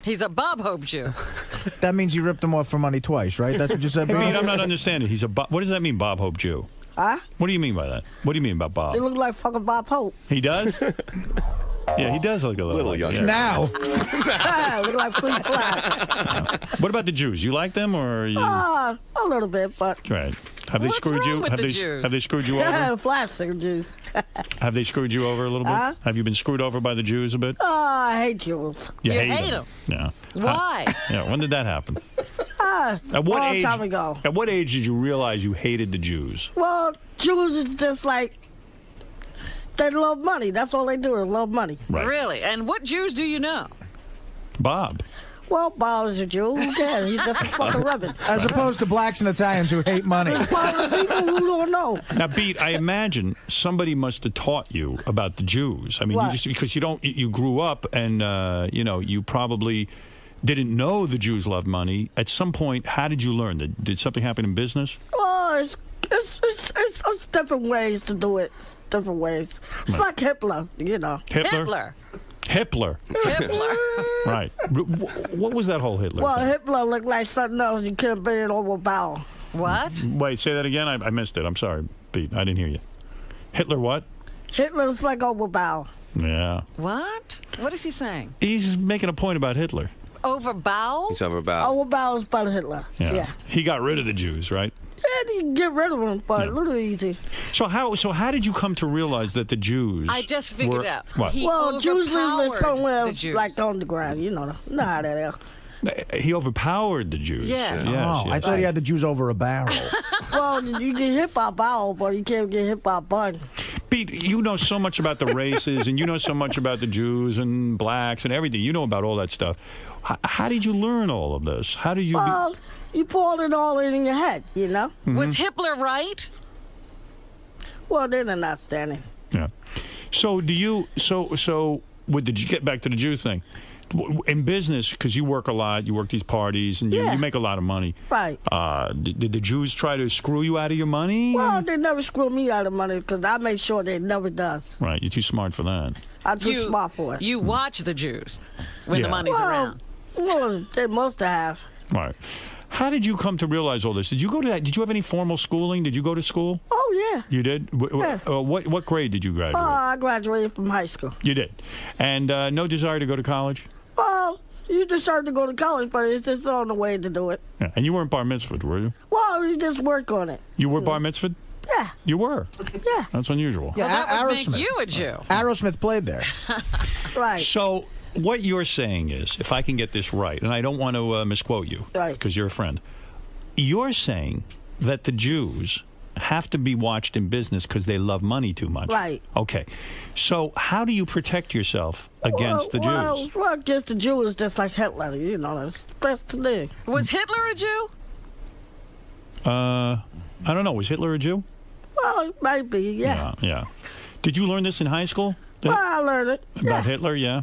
He's a Bob Hope Jew. That means you ripped him off for money twice, right? That's what you said, Pete, Bob? I'm not understanding. What does that mean, Bob Hope Jew? Huh? What do you mean by that? What do you mean about Bob? He look like fucking Bob Hope. He does? Yeah, he does look a little like younger. Now. Look like Free Fly. What about the Jews? You like them or are you? A little bit, but. Right. Have they What's screwed wrong you? with Have the they Jews? have they screwed you Yeah, over? flash sticker Jews. Have they screwed you over a little bit? Huh? Have you been screwed over by the Jews a bit? I hate Jews. You hate 'em? Yeah. Why? Yeah. When did that happen? At what long age? time ago. At what age did you realize you hated the Jews? Well, Jews is just like, they love money. That's all they do is love money. Right. Really? And what Jews do you know? Bob. Well, Bob is a Jew. Who cares? He's just a fucking rabbit. As opposed to blacks and Italians who hate money. Bob is people who don't know. Now, Beat, I imagine somebody must have taught you about the Jews. I mean, What? because you grew up and you probably didn't know the Jews loved money. At some point, how did you learn? Did something happen in business? Well, it's different ways to do it. Different ways. It's like Hitler, you know. Hitler. Hitler. Right. What was that whole Hitler Well, thing? Hitler looked like something else. You couldn't bring it over a barrel. What? Wait, say that again? I missed it. I'm sorry, Pete. I didn't hear you. Hitler what? Hitler's like over a barrel. Yeah. What? What is he saying? He's making a point about Hitler. Over bowel? He's over about. Over a barrel is better Hitler. Yeah. He got rid of the Jews, right? And you can get rid of them, but a little easy. So how did you come to realize that the Jews I just figured were, out. What? He Well, Jews live overpowered somewhere the Jews. like on the ground. You know how that is. He overpowered the Jews. Yeah. Yes, I thought he had the Jews over a barrel. Well, you get hit by a barrel, but you can't get hit by a bun. Pete, you know so much about the races, and you know so much about the Jews and blacks and everything. You know about all that stuff. How did you learn all of this? How did you? Well, you poured it all in your head, you know? Was Hitler right? Well, then they're not standing. Yeah. So do you? So with the get back to the Jew thing. In business, because you work a lot, you work these parties, and you make a lot of money. Right. Did the Jews try to screw you out of your money? Well, they never screw me out of money because I make sure they never does. Right, you're too smart for that. I'm too smart for it. You watch the Jews when the Yeah. money's around. Well, they must have. Right. How did you come to realize all this? Did you go to that? Did you have any formal schooling? Did you go to school? Oh, yeah. You did? Yeah. What grade did you graduate? I graduated from high school. You did. And no desire to go to college? Well, you deserve to go to college, but it's just on the way to do it. Yeah. And you weren't bar mitzvahed, were you? Well, you just work on it. You were bar mitzvahed? Yeah. You were? Yeah. That's unusual. Yeah, Well, that would Aerosmith. make you a Jew. Aerosmith played there. Right. So what you're saying is, if I can get this right, and I don't want to misquote you, Right. because you're a friend, you're saying that the Jews have to be watched in business because they love money too much. Right. Okay. So how do you protect yourself against the Jews? Well, against the Jews, just like Hitler, you know, that's the best thing. Was Hitler a Jew? I don't know. Was Hitler a Jew? Well, it might be, yeah. Yeah. Did you learn this in high school? Well, I learned it. About Hitler, yeah.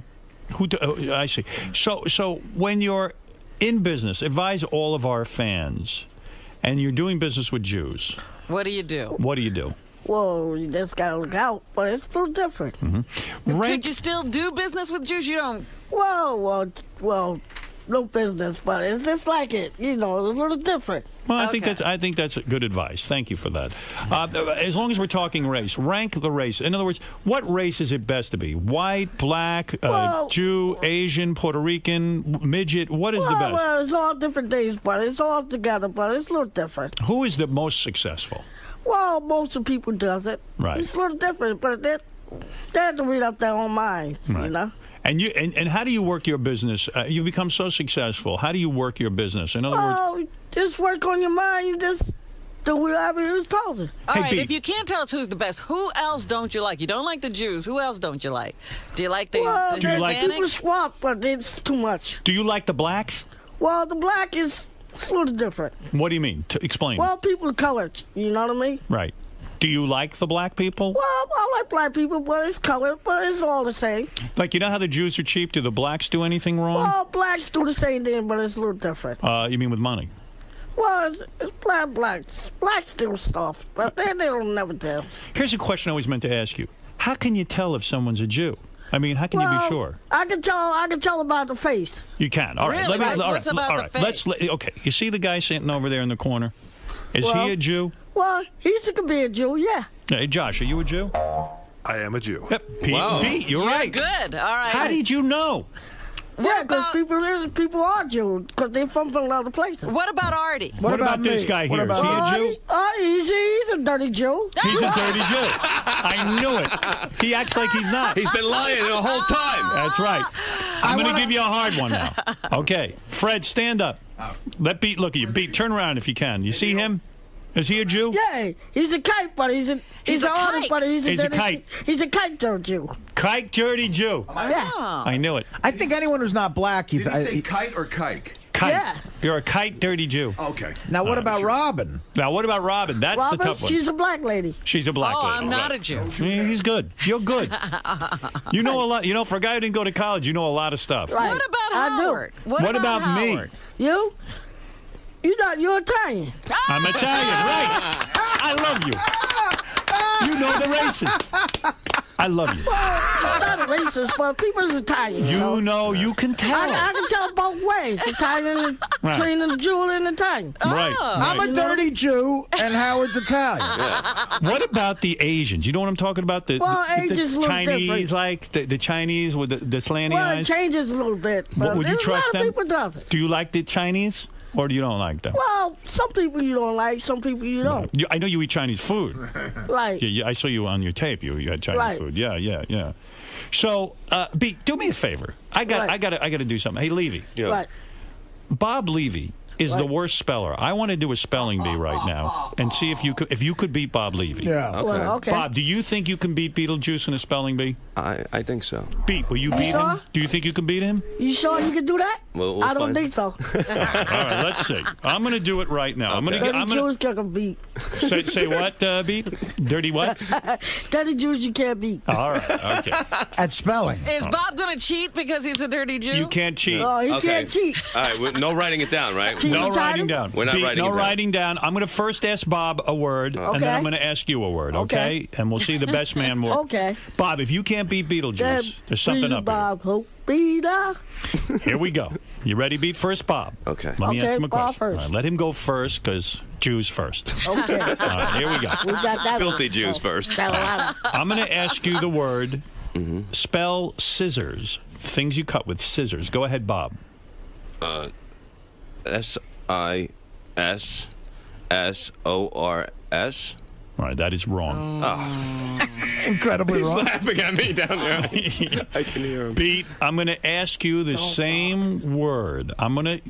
I see. So when you're in business, advise all of our fans, and you're doing business with Jews. What do you do? What do you do? Well, you just gotta look out, but it's a little different. Could you still do business with Jews? You don't. Well, no business, but it's just like it. You know, it's a little different. Well, I Okay. think that's good advice. Thank you for that. As long as we're talking race, rank the race. In other words, what race is it best to be? White, black, Well- Jew, Asian, Puerto Rican, midget? What is the best? Well, it's all different things, but it's all together, but it's a little different. Who is the most successful? Well, most of the people does it. Right. It's a little different, but they have to read up their own minds, you Right. know? And how do you work your business? You've become so successful. How do you work your business? In other words, Oh, just work on your mind. You just do whatever you're told to. All Hey, right, Pete. if you can't tell us who's the best, who else don't you like? You don't like the Jews. Who else don't you like? Do you like the Well, Do you like- people Hispanics? swap, but it's too much. do you like the blacks? Well, the black is a little different. What do you mean? Explain. Well, people of color, you know what I mean? Right. Do you like the black people? Well, I like black people, but it's colored, but it's all the same. Like, you know how the Jews are cheap? Do the blacks do anything wrong? Well, blacks do the same thing, but it's a little different. You mean with money? Well, it's blacks. Blacks do stuff, but they don't never tell. Here's a question I always meant to ask you. How can you tell if someone's a Jew? I mean, how can you be sure? I can tell about the face. You can. All right. Really? All What's right. about All the right. face? Okay. You see the guy sitting over there in the corner? Is he a Jew? Well, he could be a Jew, yeah. Hey, Josh, are you a Jew? I am a Jew. Yep. Pete, you're right. Good. All right. How did you know? Yeah, because people are Jews, because they're from another place. What about Artie? What about this me? guy What here? Is he about a Jew? He's a dirty Jew. He's a dirty Jew. I knew it. He acts like he's not. He's been lying the whole time. That's right. I'm going to give you a hard one now. Okay. Fred, stand up. Let Beat look at you. Beat, turn around if you can. You see him? Is he a Jew? Yeah, he's a kite, but he's an artist, but he's a kite. He's a kite Jew. Kike, dirty Jew. Yeah. I knew it. I think anyone who's not black. Did he say kite or kike? Kite. Yeah. You're a kite, dirty Jew. Okay. Now, what about Robin? Now, what about Robin? That's Robin, the tough one. she's a black lady. She's a black lady. I'm not right. a Jew. Yeah, he's good. You're good. You know a lot. You know, for a guy who didn't go to college, you know a lot of stuff. Right. What about I do. Howard? What about Howard? me? You're Italian. I'm Italian, right? I love you. You know the races. I love you. He's not a racist, but people's Italian. You know, you can tell. I can tell both ways. Italian, Right. between the Jew and Italian. Right. I'm a dirty Jew, and Howard's Italian. What about the Asians? You know what I'm talking about? The Asians look Chinese, different. like the Chinese with the slanty Well, it eyes. changes a little bit. But Would you there's trust a lot them? of people doesn't. Do you like the Chinese, or do you don't like them? Well, some people you don't like, some people you don't. I know you eat Chinese food. Right. I saw you on your tape. You had Chinese Right. food. Yeah. So, Beat, do me a favor. I got to do something. Hey, Levy. Yeah. Right. Bob Levy is the worst speller. I want to do a spelling bee right now and see if you could beat Bob Levy. Yeah. Well, okay. Bob, do you think you can beat Beetlejuice in a spelling bee? I think so. Beat, will you beat sure? him? Do you think you can beat him? You sure you can do that? Well, we'll I don't find- think so. All right, let's see. I'm going to do it right now. I'm Okay. going Dirty to Jews can beat. say what, Beat? Dirty what? Dirty Jews you can't beat. All right, okay. At spelling. Is Bob going to cheat because he's a dirty Jew? You can't cheat. Oh, he Okay. can't cheat. All right, no writing it down, right? Cheat. No You tried writing him? down. We're not Beat, writing no it down. writing down. I'm going to first ask Bob a word, and then Okay. I'm going to ask you a word, okay? Okay. And we'll see the best man more. Okay. Bob, if you can't beat Beetlejuice, there's something up Bob Hope Beater. here. Here we go. You ready, Beat? First, Bob. Okay. Let me Okay, ask him a Bob question. first. All right, let him go first, because Jews first. Okay. All right, here we go. We got that Filthy one. Jews first. Carolina. I'm going to ask you the word. Spell scissors. Things you cut with scissors. Go ahead, Bob. SISSORS. All right, that is wrong. Incredibly He's wrong. laughing at me down there. I can hear him. Beat, I'm going to ask you the same word. I'm going to